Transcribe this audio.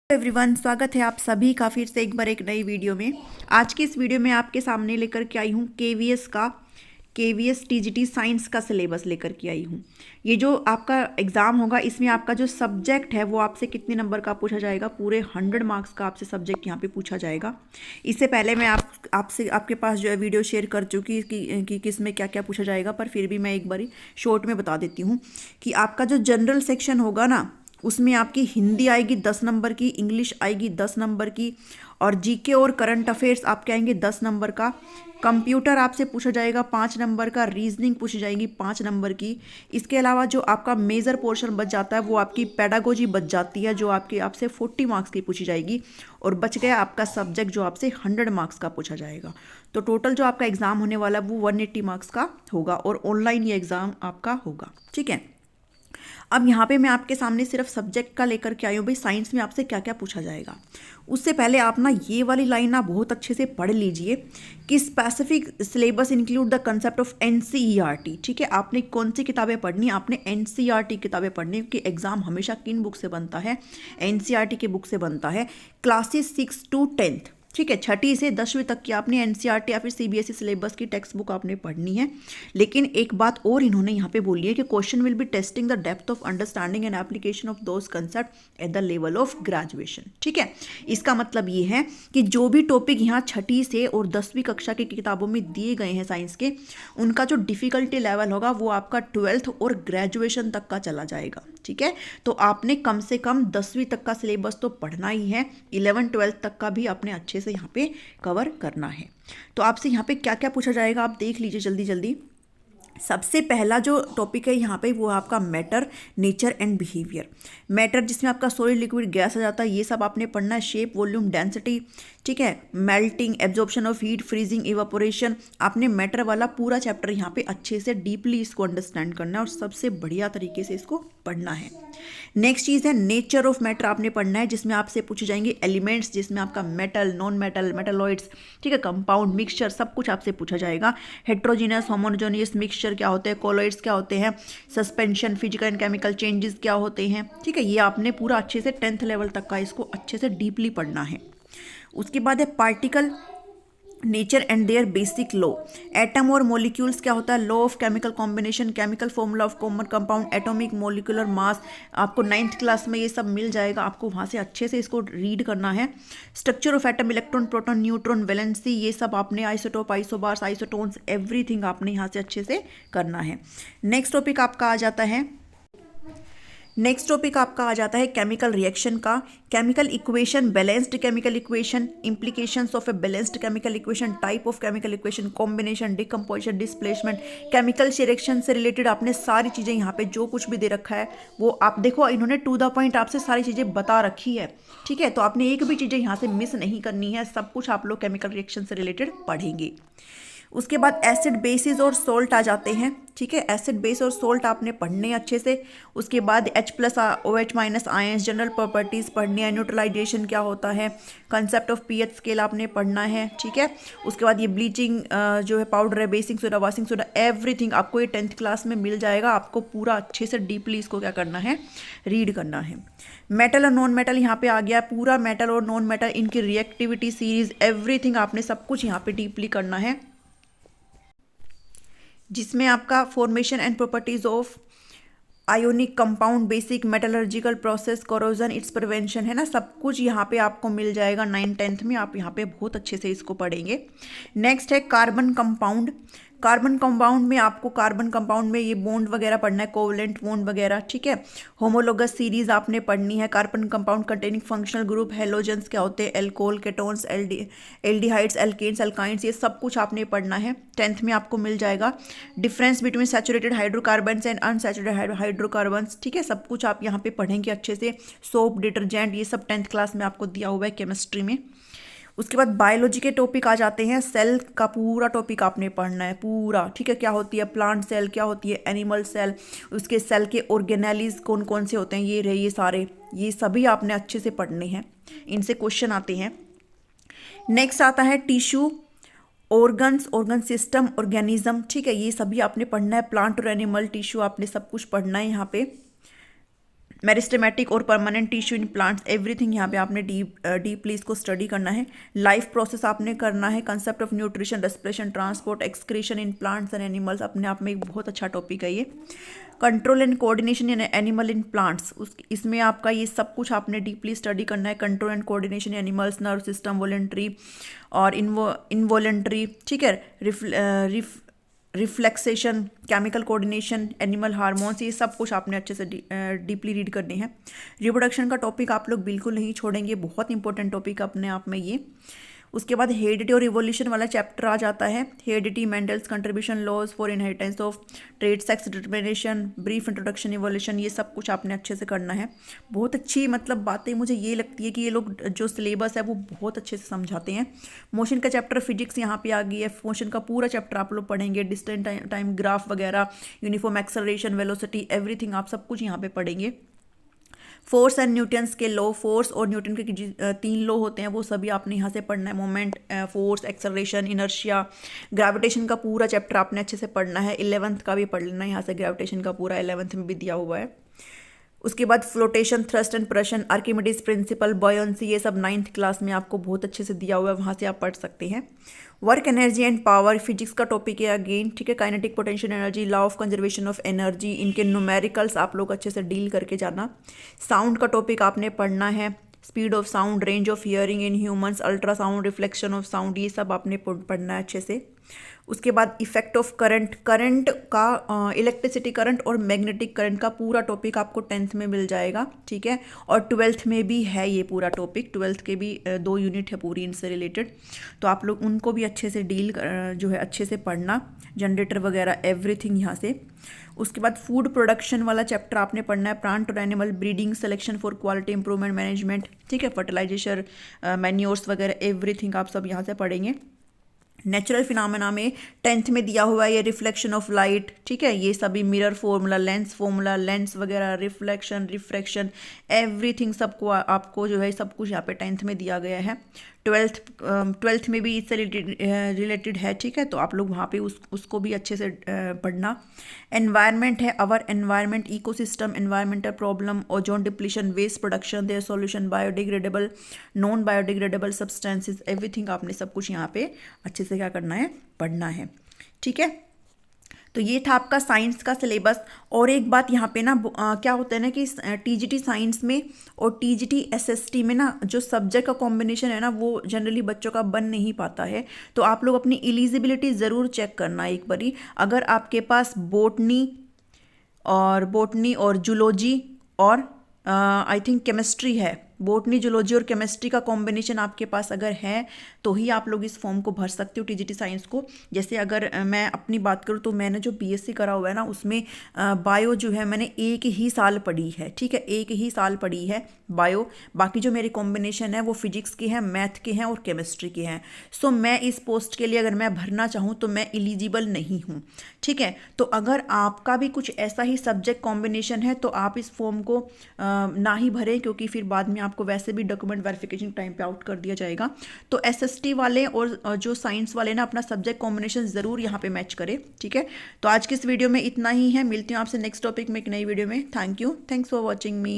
Everyone, स्वागत है आप सभी का फिर से एक बार एक नई वीडियो में। आज की इस वीडियो में आपके सामने लेकर के आई हूँ केवीएस टीजीटी साइंस का सिलेबस लेकर के आई हूँ। ये जो आपका एग्ज़ाम होगा इसमें आपका जो सब्जेक्ट है वो आपसे कितने नंबर का पूछा जाएगा, पूरे 100 मार्क्स का आपसे सब्जेक्ट यहाँ पे पूछा जाएगा। इससे पहले मैं आपसे आपके पास जो है वीडियो शेयर कर चुकी कि किस में क्या क्या पूछा जाएगा, पर फिर भी मैं एक बारी शॉर्ट में बता देती हूँ कि आपका जो जनरल सेक्शन होगा ना, उसमें आपकी हिंदी आएगी 10 नंबर की, इंग्लिश आएगी 10 नंबर की, और जीके और करंट अफेयर्स आपके आएंगे 10 नंबर का। कंप्यूटर आपसे पूछा जाएगा 5 नंबर का, रीजनिंग पूछी जाएगी 5 नंबर की। इसके अलावा जो आपका मेजर पोर्शन बच जाता है वो आपकी पेडागोजी बच जाती है, जो आपसे 40 मार्क्स की पूछी जाएगी, और बच गया आपका सब्जेक्ट जो आपसे 100 मार्क्स का पूछा जाएगा। तो टोटल जो आपका एग्ज़ाम होने वाला है वो 180 मार्क्स का होगा, और ऑनलाइन ये एग्ज़ाम आपका होगा। ठीक है, अब यहाँ पे मैं आपके सामने सिर्फ सब्जेक्ट का लेकर के आई हूँ भाई, साइंस में आपसे क्या क्या पूछा जाएगा। उससे पहले आप ना ये वाली लाइन ना बहुत अच्छे से पढ़ लीजिए कि specific syllabus include the concept of NCERT. ठीक है, आपने कौन सी किताबें पढ़नी, आपने एनसीईआरटी किताबें पढ़नी, कि एग्जाम हमेशा किन बुक से बनता है, एनसीईआरटी के बुक से बनता है, क्लासेस 6 to 10। ठीक है, 6ठी से 10वीं तक की आपने एनसीईआरटी या फिर सीबीएसई सिलेबस की टेक्स्ट बुक आपने पढ़नी है। लेकिन एक बात और इन्होंने यहाँ पे बोली है कि question will be testing the depth of understanding and application of those concept at the level of graduation. ठीक है, इसका मतलब ये है कि जो भी टॉपिक यहाँ 6ठी से और 10वीं कक्षा की किताबों में दिए गए हैं साइंस के, उनका जो डिफिकल्टी लेवल होगा वो आपका 12th और ग्रेजुएशन तक का चला जाएगा। ठीक है, तो आपने कम से कम 10वीं तक का सिलेबस तो पढ़ना ही है, 11th-12th तक का भी आपने अच्छे से यहाँ पे कवर करना है। तो आपसे यहाँ पे क्या क्या पूछा जाएगा आप देख लीजिए जल्दी जल्दी। सबसे पहला जो टॉपिक है यहाँ पे वो आपका matter, nature and behaviour. Matter जिसमें आपका सॉलिड, लिक्विड, गैस आ जाता है, ये सब आपने पढ़ना है। शेप, वॉल्यूम, डेंसिटी, ठीक है, melting, absorption of heat, freezing, evaporation, आपने मैटर वाला पूरा चैप्टर यहाँ पे अच्छे से डीपली इसको अंडरस्टैंड करना है और सबसे बढ़िया तरीके से इसको पढ़ना है। नेक्स्ट चीज़ है नेचर ऑफ मैटर, आपने पढ़ना है, जिसमें आपसे पूछे जाएंगे एलिमेंट्स, जिसमें आपका मेटल, नॉन मेटल, मेटलॉइड्स, ठीक है, कंपाउंड, मिक्सचर, सब कुछ आपसे पूछा जाएगा। हेट्रोजीनियस, होमोजेनियस मिक्सचर क्या होते हैं, कोलॉइड्स क्या होते हैं, suspension, physical and chemical changes क्या होते हैं। ठीक है, ये आपने पूरा अच्छे से 10th लेवल तक का इसको अच्छे से डीपली पढ़ना है। उसके बाद है particle, nature and their basic law. Atom और मॉलिक्यूल्स क्या होता है, law of chemical combination, chemical formula of common compound, atomic molecular mass, आपको 9th क्लास में ये सब मिल जाएगा, आपको वहाँ से अच्छे से इसको रीड करना है। Structure of atom, electron, proton, neutron, valency, ये सब आपने, आइसोटोप, आइसोबार्स, आइसोटोन्स, एवरीथिंग आपने यहाँ से अच्छे से करना है। नेक्स्ट टॉपिक आपका आ जाता है केमिकल रिएक्शन का। Chemical equation, balanced chemical equation, implications of a balanced chemical equation, type of chemical equation, combination, decomposition, displacement, chemical reaction से रिलेटेड आपने सारी चीज़ें यहाँ पे जो कुछ भी दे रखा है वो आप देखो, इन्होंने टू द पॉइंट आपसे सारी चीज़ें बता रखी है। ठीक है, तो आपने एक भी चीज़ें यहाँ से मिस नहीं करनी है, सब कुछ आप लोग केमिकल रिएक्शन से रिलेटेड पढ़ेंगे। उसके बाद एसिड, बेसिस और सोल्ट आ जाते हैं। ठीक है, एसिड, बेस और सोल्ट आपने पढ़ने अच्छे से। उसके बाद H+OH- आयंस, जनरल प्रॉपर्टीज़ पढ़नी है। न्यूट्रलाइजेशन क्या होता है, कंसेप्ट ऑफ पीएच स्केल आपने पढ़ना है। ठीक है, उसके बाद ये ब्लीचिंग जो है, पाउडर है, basin soda, washing soda, everything आपको ये 10th क्लास में मिल जाएगा। आपको पूरा अच्छे से डीपली इसको क्या करना है, रीड करना है। मेटल और नॉन मेटल यहाँ पे आ गया, पूरा मेटल और नॉन मेटल, इनकी रिएक्टिविटी सीरीज, एवरीथिंग आपने सब कुछ यहाँ पे डीपली करना है, जिसमें आपका formation and properties of ionic compound, basic metallurgical process, corrosion, it's prevention है ना, सब कुछ यहाँ पे आपको मिल जाएगा 9th-10th में। आप यहाँ पे बहुत अच्छे से इसको पढ़ेंगे। नेक्स्ट है कार्बन कंपाउंड। कार्बन कंपाउंड में आपको, कार्बन कंपाउंड में ये बॉन्ड वगैरह पढ़ना है, कोवलेंट बॉन्ड वगैरह। ठीक है, होमोलोगस सीरीज आपने पढ़नी है। Carbon compound containing functional group, halogens क्या होते हैं, alcohol, ketones, aldehydes, alkenes, alkynes, ये सब कुछ आपने पढ़ना है, 10th में आपको मिल जाएगा। Difference between saturated hydrocarbons and unsaturated hydrocarbons, ठीक है, सब कुछ आप यहाँ पे पढ़ेंगे अच्छे से। सोप, डिटर्जेंट, ये सब 10th क्लास में आपको दिया हुआ है केमिस्ट्री में। उसके बाद बायोलॉजी के टॉपिक आ जाते हैं। सेल का पूरा टॉपिक आपने पढ़ना है पूरा। ठीक है, क्या होती है प्लांट सेल, क्या होती है एनिमल सेल, उसके सेल के ऑर्गेनेलिज कौन कौन से होते हैं, ये रहे, ये सारे, ये सभी आपने अच्छे से पढ़ने हैं, इनसे क्वेश्चन आते हैं। नेक्स्ट आता है tissue, organs, organ system, organism. ठीक है, ये सभी आपने पढ़ना है। प्लांट और एनिमल, टिश्यू, आपने सब कुछ पढ़ना है यहाँ पे। मेरिस्टेमेटिक और permanent tissue in plants, everything यहाँ पे आपने डीपली इसको स्टडी करना है। लाइफ प्रोसेस आपने करना है, concept of nutrition, respiration, transport, excretion in plants and animals, अपने आप में एक बहुत अच्छा टॉपिक है ये। Control and coordination in animal in plants, इसमें आपका ये सब कुछ आपने डीपली स्टडी करना है। Control and coordination animals, nerve system, voluntary और इनवॉलेंट्री, ठीक है, रिफ्लेक्सेशन, केमिकल कोऑर्डिनेशन, एनिमल हार्मोन्स, ये सब कुछ आपने अच्छे से डीपली रीड करने हैं। रिप्रोडक्शन का टॉपिक आप लोग बिल्कुल नहीं छोड़ेंगे, बहुत इंपॉर्टेंट टॉपिक अपने आप में ये। उसके बाद हेरिडिटी और इवोल्यूशन वाला चैप्टर आ जाता है। Heredity, Mendel's contribution, laws for inheritance of trait, sex determination, brief introduction, evolution, ये सब कुछ आपने अच्छे से करना है। बहुत अच्छी मतलब बातें मुझे ये लगती है कि ये लोग जो सिलेबस है वो बहुत अच्छे से समझाते हैं। मोशन का चैप्टर फिजिक्स यहाँ पे आ गई है, मोशन का पूरा चैप्टर आप लोग पढ़ेंगे, डिस्टेंस टाइम ग्राफ वगैरह, यूनिफॉर्म एक्सेलरेशन, वेलोसिटी, एवरीथिंग आप सब कुछ यहाँ पे पढ़ेंगे। फोर्स एंड न्यूटन्स के लॉ, फोर्स और न्यूटन के 3 लॉ होते हैं, वो सभी आपने यहाँ से पढ़ना है। Moment, force, acceleration, inertia, gravitation का पूरा चैप्टर आपने अच्छे से पढ़ना है। 11th का भी पढ़ लेना है यहाँ से, ग्रेविटेशन का पूरा 11th में भी दिया हुआ है। उसके बाद floatation, thrust and pressure, Archimedes principle, buoyancy, ये सब 9th क्लास में आपको बहुत अच्छे से दिया हुआ है, वहाँ से आप पढ़ सकते हैं। Work, energy and power, physics का टॉपिक है अगेन, ठीक है। Kinetic, potential energy, law of conservation of energy, इनके न्यूमेरिकल्स आप लोग अच्छे से डील करके जाना। साउंड का टॉपिक आपने पढ़ना है, speed of sound, range of hearing in humans, ultrasound, reflection of sound, ये सब आपने पढ़ना है अच्छे से। उसके बाद इफेक्ट ऑफ करंट, करंट का इलेक्ट्रिसिटी करंट और मैग्नेटिक करंट का पूरा टॉपिक आपको 10th में मिल जाएगा, ठीक है। और 12th में भी है ये पूरा टॉपिक, 12th के भी 2 यूनिट है पूरी इनसे रिलेटेड, तो आप लोग उनको भी अच्छे से डील जो है अच्छे से पढ़ना, जनरेटर वगैरह एवरीथिंग यहाँ से। उसके बाद फूड प्रोडक्शन वाला चैप्टर आपने पढ़ना है, प्लांट और animal breeding, selection for quality improvement management, ठीक है। फर्टिलाइजेशन, मैन्योर्स वगैरह एवरीथिंग आप सब यहाँ से पढ़ेंगे। नेचुरल फिनोमेना में 10th में दिया हुआ है ये रिफ्लेक्शन ऑफ लाइट, ठीक है। ये सभी मिरर फॉर्मूला, लेंस वगैरह, रिफ्लेक्शन, रिफ्रैक्शन, एवरीथिंग सबको आपको जो है सब कुछ यहाँ पे 10th में दिया गया है। 12th में भी इससे रिलेटेड है, ठीक है, तो आप लोग वहाँ पे उसको भी अच्छे से पढ़ना। एनवायरनमेंट है, our environment, ecosystem, environmental problem, ozone depletion, waste production, their solution, biodegradable, non biodegradable substances, everything आपने सब कुछ यहाँ पे अच्छे से क्या करना है, पढ़ना है, ठीक है। तो ये था आपका साइंस का सिलेबस। और एक बात यहाँ पे ना क्या होता है ना कि टीजीटी साइंस में और टीजीटी एसएसटी में ना जो सब्जेक्ट का कॉम्बिनेशन है ना वो जनरली बच्चों का बन नहीं पाता है, तो आप लोग अपनी एलिजिबिलिटी ज़रूर चेक करना एक बारी। अगर आपके पास बॉटनी और जूलॉजी और आई थिंक केमिस्ट्री है, बॉटनी, जूलॉजी और केमिस्ट्री का कॉम्बिनेशन आपके पास अगर है तो ही आप लोग इस फॉर्म को भर सकते हो टीजीटी साइंस को। जैसे अगर मैं अपनी बात करूँ तो मैंने जो बीएससी करा हुआ है ना उसमें बायो जो है मैंने 1 ही साल पढ़ी है, ठीक है, 1 ही साल पढ़ी है बायो। बाकी जो मेरे कॉम्बिनेशन है वो फिजिक्स के हैं, मैथ के हैं और केमिस्ट्री के हैं। सो मैं इस पोस्ट के लिए अगर मैं भरना चाहूँ तो मैं एलिजिबल नहीं हूँ, ठीक है। तो अगर आपका भी कुछ ऐसा ही सब्जेक्ट कॉम्बिनेशन है तो आप इस फॉर्म को ना ही भरें, क्योंकि फिर बाद में आपको वैसे भी डॉक्यूमेंट वेरिफिकेशन टाइम पे आउट कर दिया जाएगा। तो एसएसटी वाले और जो साइंस वाले ना अपना सब्जेक्ट कॉम्बिनेशन ज़रूर यहाँ पे मैच करें, ठीक है। तो आज की इस वीडियो में इतना ही है, मिलती हूँ आपसे नेक्स्ट टॉपिक में एक नई वीडियो में। Thanks for watching me.